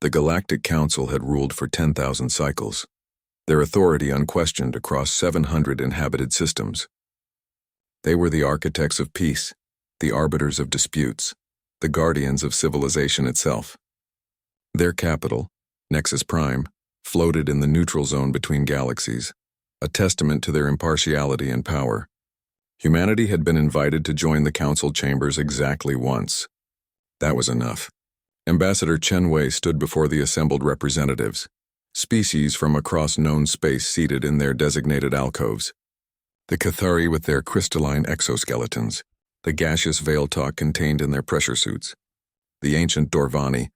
The Galactic Council had ruled for 10,000 cycles, their authority unquestioned across 700 inhabited systems. They were the architects of peace, the arbiters of disputes, the guardians of civilization itself. Their capital, Nexus Prime, floated in the neutral zone between galaxies, a testament to their impartiality and power. Humanity had been invited to join the council chambers exactly once. That was enough. Ambassador Chen Wei stood before the assembled representatives, species from across known space seated in their designated alcoves. The Cathari with their crystalline exoskeletons, the gaseous veil talk contained in their pressure suits, the ancient Dorvani,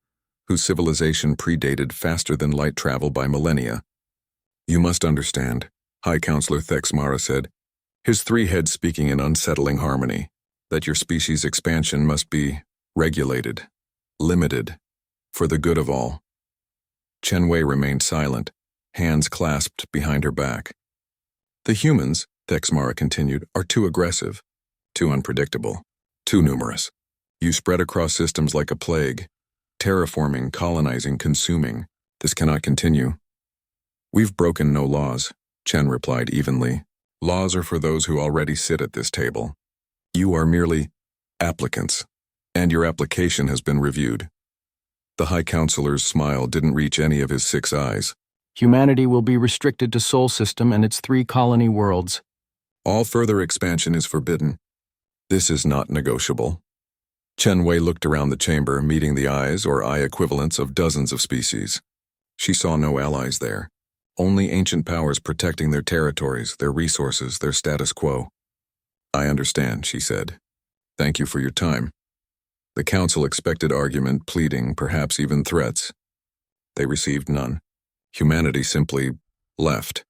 whose civilization predated faster than light travel by millennia. You must understand, High Counselor Thexmara said, his three heads speaking in unsettling harmony, that your species' expansion must be regulated, limited, for the good of all. Chen Wei remained silent, hands clasped behind her back. The humans, Thexmara continued, are too aggressive, too unpredictable, too numerous. You spread across systems like a plague, terraforming, colonizing, consuming. This cannot continue. We've broken no laws, Chen replied evenly. Laws are for those who already sit at this table. You are merely applicants, and your application has been reviewed. The High Counselor's smile didn't reach any of his 6 eyes. Humanity will be restricted to Sol System and its 3 colony worlds. All further expansion is forbidden. This is not negotiable. Chen Wei looked around the chamber, meeting the eyes or eye equivalents of dozens of species. She saw no allies there. Only ancient powers protecting their territories, their resources, their status quo. I understand, she said. Thank you for your time. The council expected argument, pleading, perhaps even threats. They received none. Humanity simply left.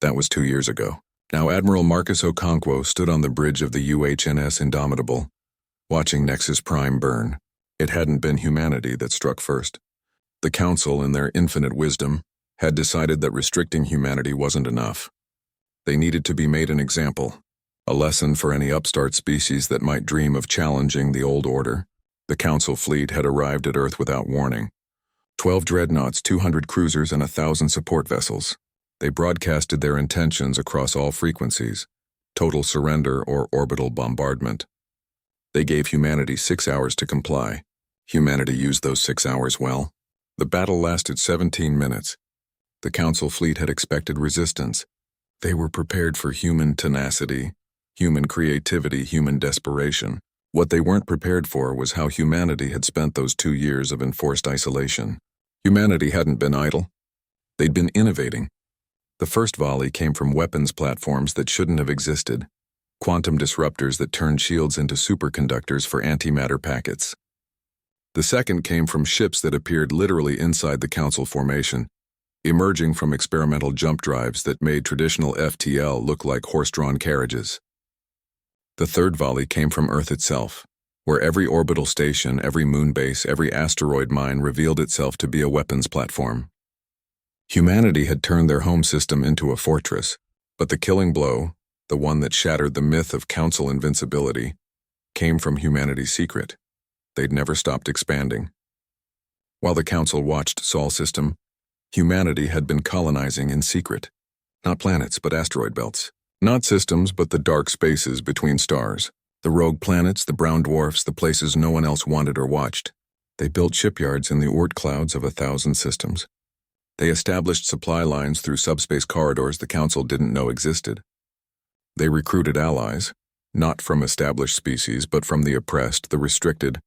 That was 2 years ago. Now Admiral Marcus Okonkwo stood on the bridge of the UHNS Indomitable, watching Nexus Prime burn. It hadn't been humanity that struck first. The council, in their infinite wisdom, had decided that restricting humanity wasn't enough. They needed to be made an example, a lesson for any upstart species that might dream of challenging the old order. The council fleet had arrived at Earth without warning. 12 dreadnoughts, 200 cruisers, and 1,000 support vessels. They broadcasted their intentions across all frequencies, total surrender or orbital bombardment. They gave humanity 6 hours to comply. Humanity used those 6 hours well. The battle lasted 17 minutes. The council fleet had expected resistance. They were prepared for human tenacity, human creativity, human desperation. What they weren't prepared for was how humanity had spent those 2 years of enforced isolation. Humanity hadn't been idle. They'd been innovating. The first volley came from weapons platforms that shouldn't have existed, quantum disruptors that turned shields into superconductors for antimatter packets. The second came from ships that appeared literally inside the council formation, emerging from experimental jump drives that made traditional FTL look like horse-drawn carriages. The third volley came from Earth itself, where every orbital station, every moon base, every asteroid mine revealed itself to be a weapons platform. Humanity had turned their home system into a fortress, but the killing blow, the one that shattered the myth of council invincibility, came from humanity's secret. They'd never stopped expanding. While the council watched Sol System, humanity had been colonizing in secret. Not planets, but asteroid belts. Not systems, but the dark spaces between stars. The rogue planets, the brown dwarfs, the places no one else wanted or watched. They built shipyards in the Oort clouds of 1,000 systems. They established supply lines through subspace corridors the council didn't know existed. They recruited allies, not from established species, but from the oppressed, the restricted,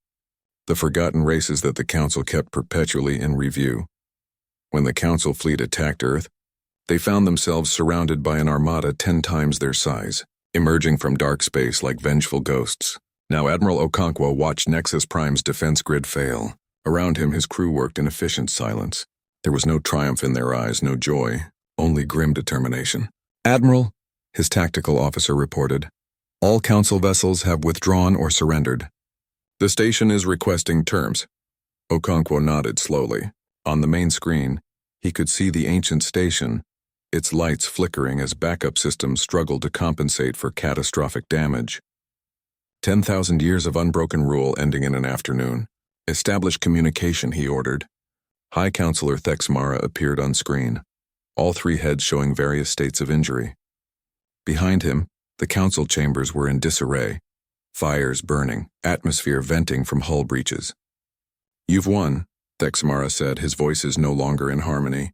the forgotten races that the council kept perpetually in review. When the council fleet attacked Earth, they found themselves surrounded by an armada 10 times their size, emerging from dark space like vengeful ghosts. Now Admiral Okonkwo watched Nexus Prime's defense grid fail. Around him his crew worked in efficient silence. There was no triumph in their eyes, no joy, only grim determination. Admiral, his tactical officer reported, all council vessels have withdrawn or surrendered. The station is requesting terms. Okonkwo nodded slowly. On the main screen, he could see the ancient station, its lights flickering as backup systems struggled to compensate for catastrophic damage. 10,000 years of unbroken rule ending in an afternoon. Establish communication, he ordered. High Counselor Thexmara appeared on screen, all three heads showing various states of injury. Behind him, the council chambers were in disarray, fires burning, atmosphere venting from hull breaches. "You've won," Thexmara said, his voice is no longer in harmony.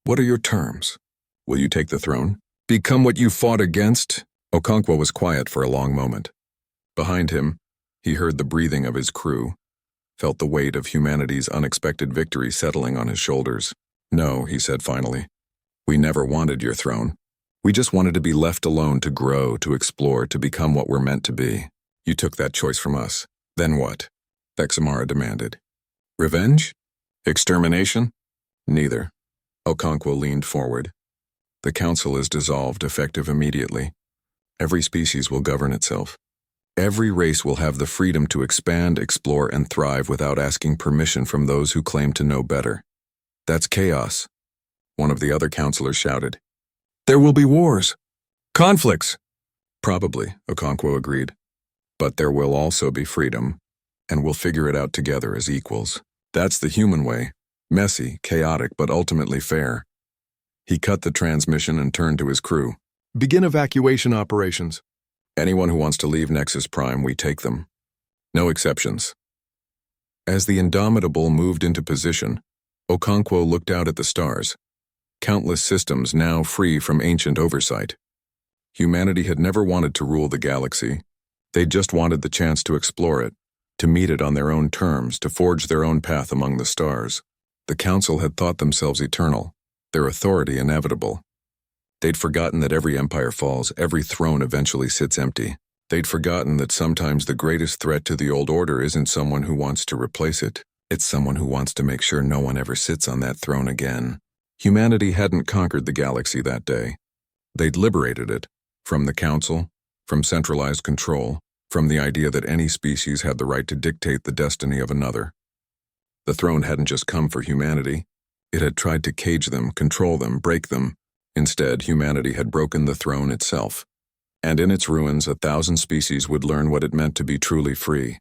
"What are your terms? Will you take the throne? Become what you fought against?" Okonkwo was quiet for a long moment. Behind him, he heard the breathing of his crew, felt the weight of humanity's unexpected victory settling on his shoulders. "No," he said finally. "We never wanted your throne. We just wanted to be left alone to grow, to explore, to become what we're meant to be. You took that choice from us. Then what?" Thexmara demanded. "Revenge? Extermination?" "Neither." Okonkwo leaned forward. "The council is dissolved, effective immediately. Every species will govern itself. Every race will have the freedom to expand, explore, and thrive without asking permission from those who claim to know better. That's chaos," one of the other counselors shouted. "There will be wars. Conflicts." "Probably," Okonkwo agreed. "But there will also be freedom, and we'll figure it out together as equals. That's the human way. Messy, chaotic, but ultimately fair." He cut the transmission and turned to his crew. "Begin evacuation operations. Anyone who wants to leave Nexus Prime, we take them. No exceptions." As the Indomitable moved into position, Okonkwo looked out at the stars, countless systems now free from ancient oversight. Humanity had never wanted to rule the galaxy. They just wanted the chance to explore it, to meet it on their own terms, to forge their own path among the stars. The Council had thought themselves eternal, their authority inevitable. They'd forgotten that every empire falls, every throne eventually sits empty. They'd forgotten that sometimes the greatest threat to the old order isn't someone who wants to replace it. It's someone who wants to make sure no one ever sits on that throne again. Humanity hadn't conquered the galaxy that day. They'd liberated it, from the Council, from centralized control, from the idea that any species had the right to dictate the destiny of another. The throne hadn't just come for humanity. It had tried to cage them, control them, break them. Instead, humanity had broken the throne itself. And in its ruins, 1,000 species would learn what it meant to be truly free.